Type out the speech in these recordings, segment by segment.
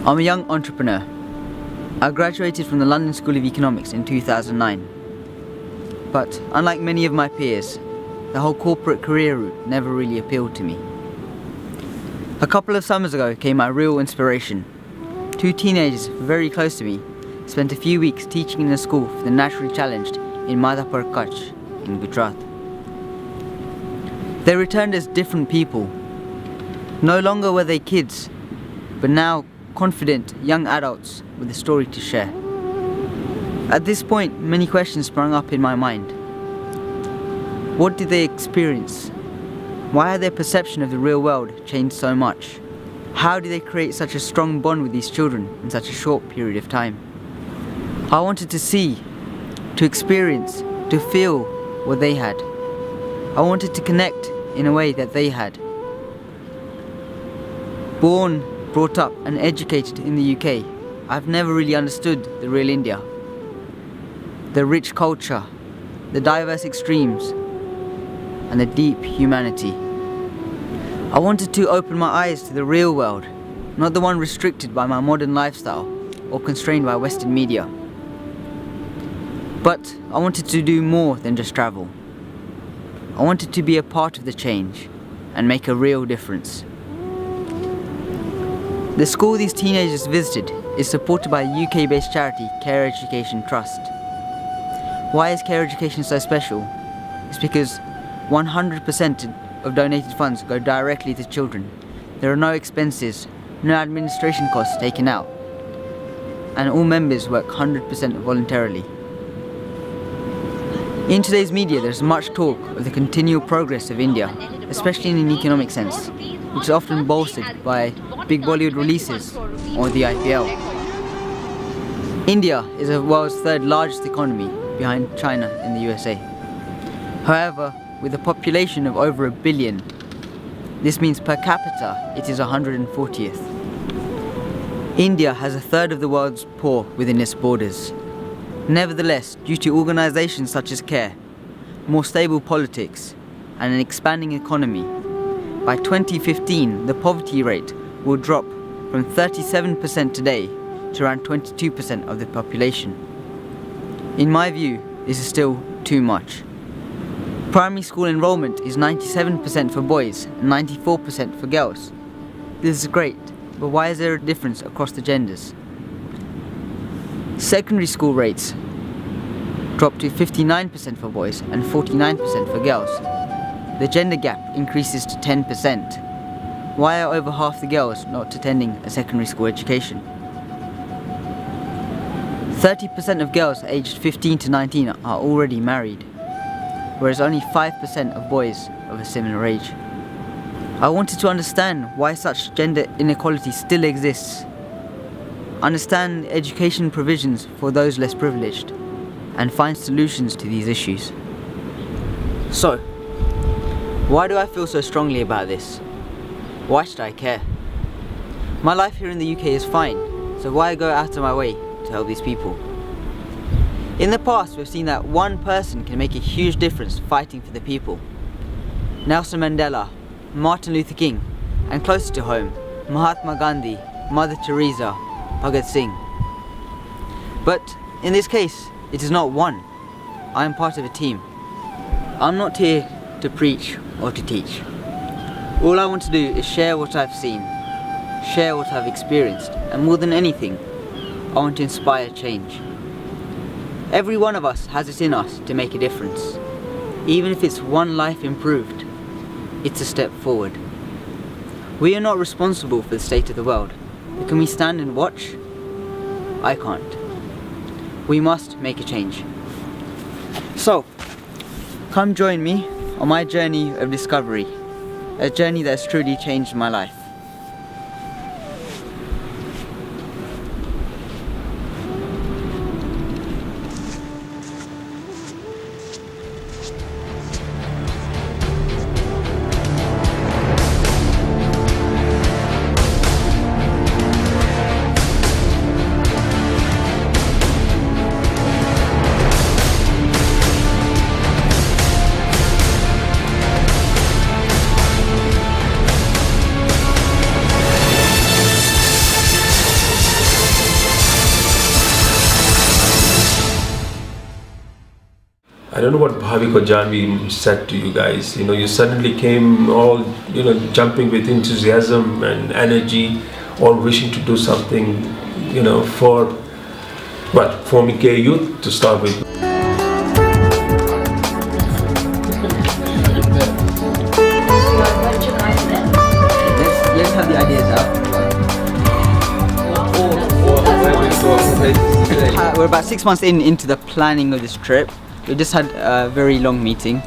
I'm a young entrepreneur. I graduated from the London School of Economics in 2009. But unlike many of my peers, the whole corporate career route never really appealed to me. A couple of summers ago came my real inspiration. Two teenagers very close to me spent a few weeks teaching in a school for the naturally challenged in Madhapur, Kutch in Gujarat. They returned as different people. No longer were they kids, but now confident young adults with a story to share. At this point, many questions sprung up in my mind. What did they experience? Why had their perception of the real world changed so much? How did they create such a strong bond with these children in such a short period of time? I wanted to see, to experience, to feel what they had. I wanted to connect in a way that they had. Born, brought up and educated in the UK, I've never really understood the real India. The rich culture, the diverse extremes, and the deep humanity. I wanted to open my eyes to the real world, not the one restricted by my modern lifestyle or constrained by Western media. But I wanted to do more than just travel. I wanted to be a part of the change and make a real difference. The school these teenagers visited is supported by a UK-based charity, CAREducation Trust. Why is CAREducation so special? It's because 100% of donated funds go directly to children. There are no expenses, no administration costs taken out, and all members work 100% voluntarily. In today's media, there's much talk of the continual progress of India, especially in an economic sense, which is often bolstered by big Bollywood releases or the IPL. India is the world's third largest economy behind China and the USA. However, with a population of over 1 billion, this means per capita it is 140th. India has a third of the world's poor within its borders. Nevertheless, due to organisations such as CARE, more stable politics, and an expanding economy, by 2015 the poverty rate will drop from 37% today to around 22% of the population. In my view, this is still too much. Primary school enrollment is 97% for boys and 94% for girls. This is great, but why is there a difference across the genders? Secondary school rates drop to 59% for boys and 49% for girls. The gender gap increases to 10%. Why are over half the girls not attending a secondary school education? 30% of girls aged 15 to 19 are already married, whereas only 5% of boys of a similar age. I wanted to understand why such gender inequality still exists, understand education provisions for those less privileged, and find solutions to these issues. So, why do I feel so strongly about this? Why should I care? My life here in the UK is fine, so why go out of my way to help these people? In the past, we've seen that one person can make a huge difference fighting for the people. Nelson Mandela, Martin Luther King, and closer to home, Mahatma Gandhi, Mother Teresa, Bhagat Singh. But in this case, it is not one. I am part of a team. I'm not here to preach or to teach. All I want to do is share what I've seen, share what I've experienced, and more than anything, I want to inspire change. Every one of us has it in us to make a difference. Even if it's one life improved, it's a step forward. We are not responsible for the state of the world, but can we stand and watch? I can't. We must make a change. So, come join me on my journey of discovery, a journey that has truly changed my life. don't know what Bhavik or Janvi said to you guys. You suddenly came all, jumping with enthusiasm and energy, all wishing to do something, for forming care youth to start with. Let's have the ideas out. We're about 6 months into the planning of this trip. We just had a very long meeting.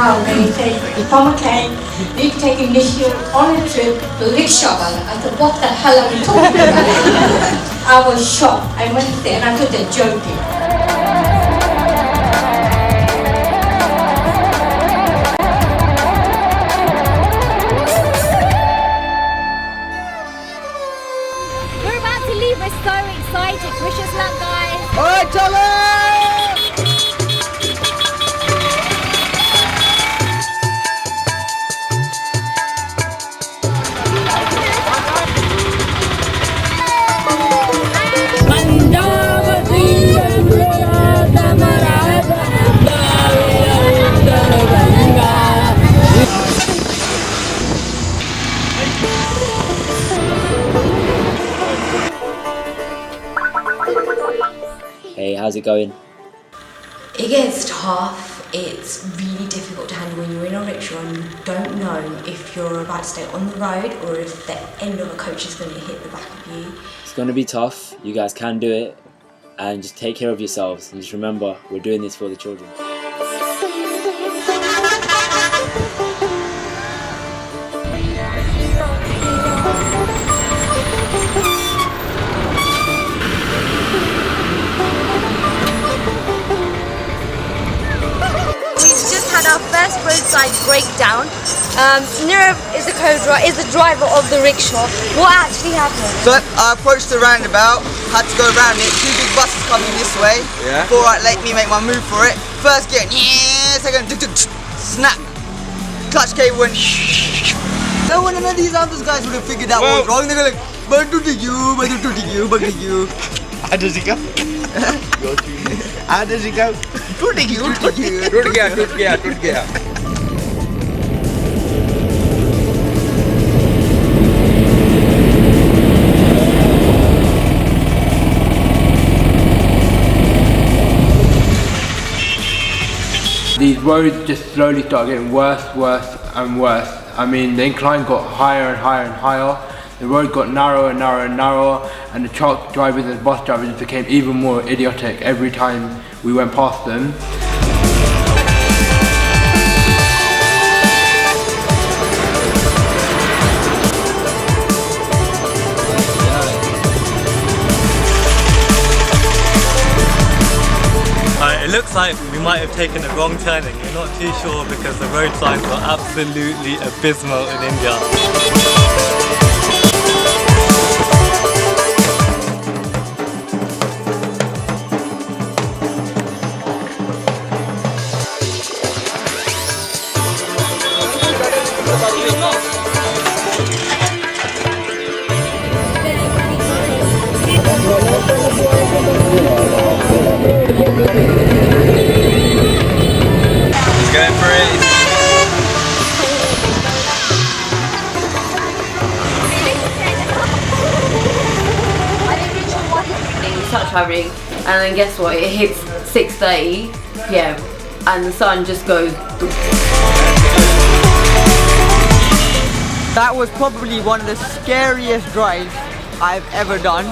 How many take from a can, you take initiative on a trip to Rickshawalas. I thought, what the hell are we talking about? I was shocked. I went there and I thought they're joking. We're about to leave. We're so excited. Wish us luck, guys. All right, Charlie! Hey, how's it going? It gets tough. It's really difficult to handle when you're in a rickshaw and you don't know if you're about to stay on the road or if the end of a coach is going to hit the back of you. It's going to be tough. You guys can do it. And just take care of yourselves. And just remember, we're doing this for the children. Our first roadside breakdown. Nirav is the driver of the rickshaw. What actually happened? So I approached the roundabout, had to go around it, 2 big buses coming this way. Yeah. Thought I'd let me make my move for it. First gear, yeah, second, snap. Clutch cable went. No one of these other guys would have figured out what was wrong. They're like, but to you, but to you. How does it go? How does it go? टूट गया. These roads just slowly start getting worse and worse. I mean, the incline got higher and higher and higher. The road got narrower and narrower and narrower, and the truck drivers and bus drivers became even more idiotic every time we went past them. It looks like we might have taken a wrong turning. We're not too sure because the road signs are absolutely abysmal in India. Going for it. Start travelling, and then guess what? It hits 6:30 p.m. and the sun just goes. That was probably one of the scariest drives I've ever done.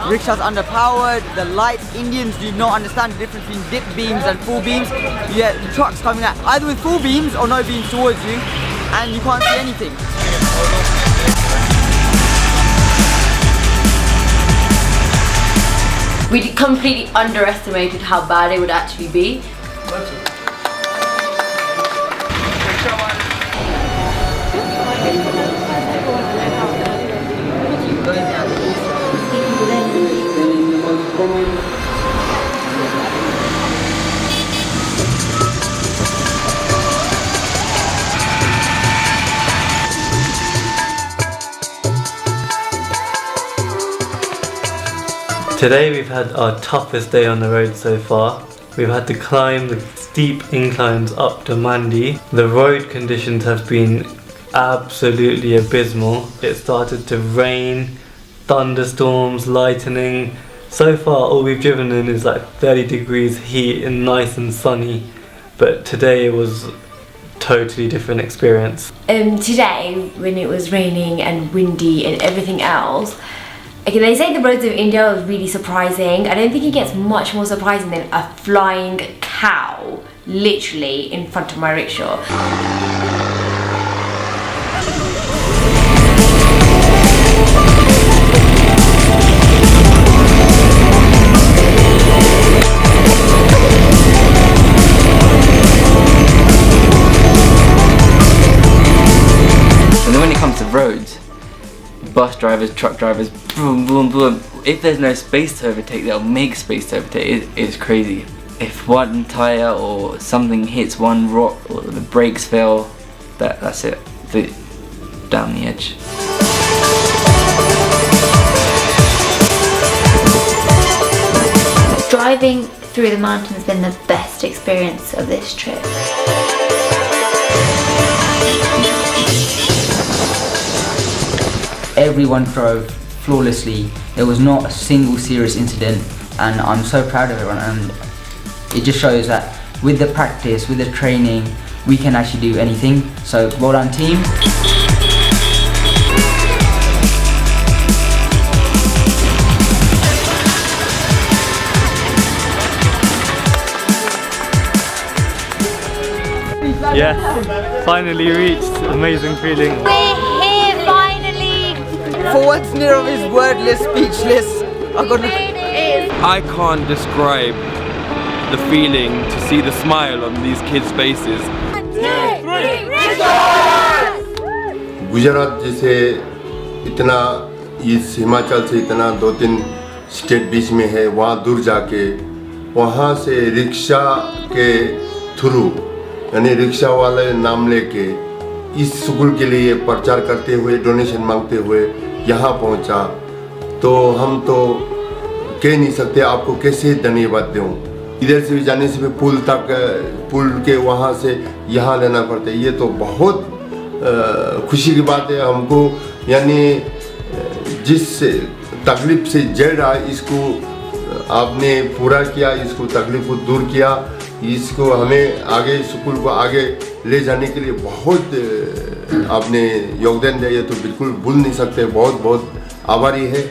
Rickshaws underpowered, the light. Indians do not understand the difference between dip beams and full beams. You get trucks coming out either with full beams or no beams towards you, and you can't see anything. We completely underestimated how bad it would actually be. Today we've had our toughest day on the road so far. We've had to climb the steep inclines up to Mandi. The road conditions have been absolutely abysmal. It started to rain, thunderstorms, lightning. So far all we've driven in is like 30 degrees heat and nice and sunny. But today it was totally different experience. Today, when it was raining and windy and everything else, okay, they say the roads of India are really surprising. I don't think it gets much more surprising than a flying cow literally in front of my rickshaw. And then when it comes to roads, bus drivers, truck drivers, boom, boom, boom. If there's no space to overtake, they'll make space to overtake. It's crazy. If one tire or something hits one rock or the brakes fail, that's it. Down the edge. Driving through the mountains has been the best experience of this trip. Everyone drove flawlessly. There was not a single serious incident, and I'm so proud of everyone. And it just shows that with the practice, with the training, we can actually do anything. So well done, team. Yes, finally reached. Amazing feeling. We're here finally! For once, Nirav is wordless, speechless. I can't describe the feeling to see the smile on these kids' faces. Gujarat जैसे इतना इस हिमाचल से इतना 2-3 state बीच में है, वहाँ दूर जाके वहाँ से रिक्शा के थ्रू यानी रिक्शा वाले नाम लेके इस स्कूल के लिए प्रचार करते हुए डोनेशन मांगते हुए यहाँ पहुँचा, तो हम तो कह नहीं सकते आपको कैसे धन्यवाद दूँ। इधर से भी जाने से भी पुल तक, पुल के वहाँ से यहाँ लेना पड़ता है। ये तो बहुत खुशी की बात है हमको, यानी जिस तकलीफ से जड़ रहा इसको आपने पूरा किया, इसको तकलीफ को दूर किया, इसको हमें आगे स्कूल को आगे ले जाने के लिए बहुत आपने योगदान दिया, ये तो बिल्कुल भूल नहीं सकते। बहुत बहुत आभारी है।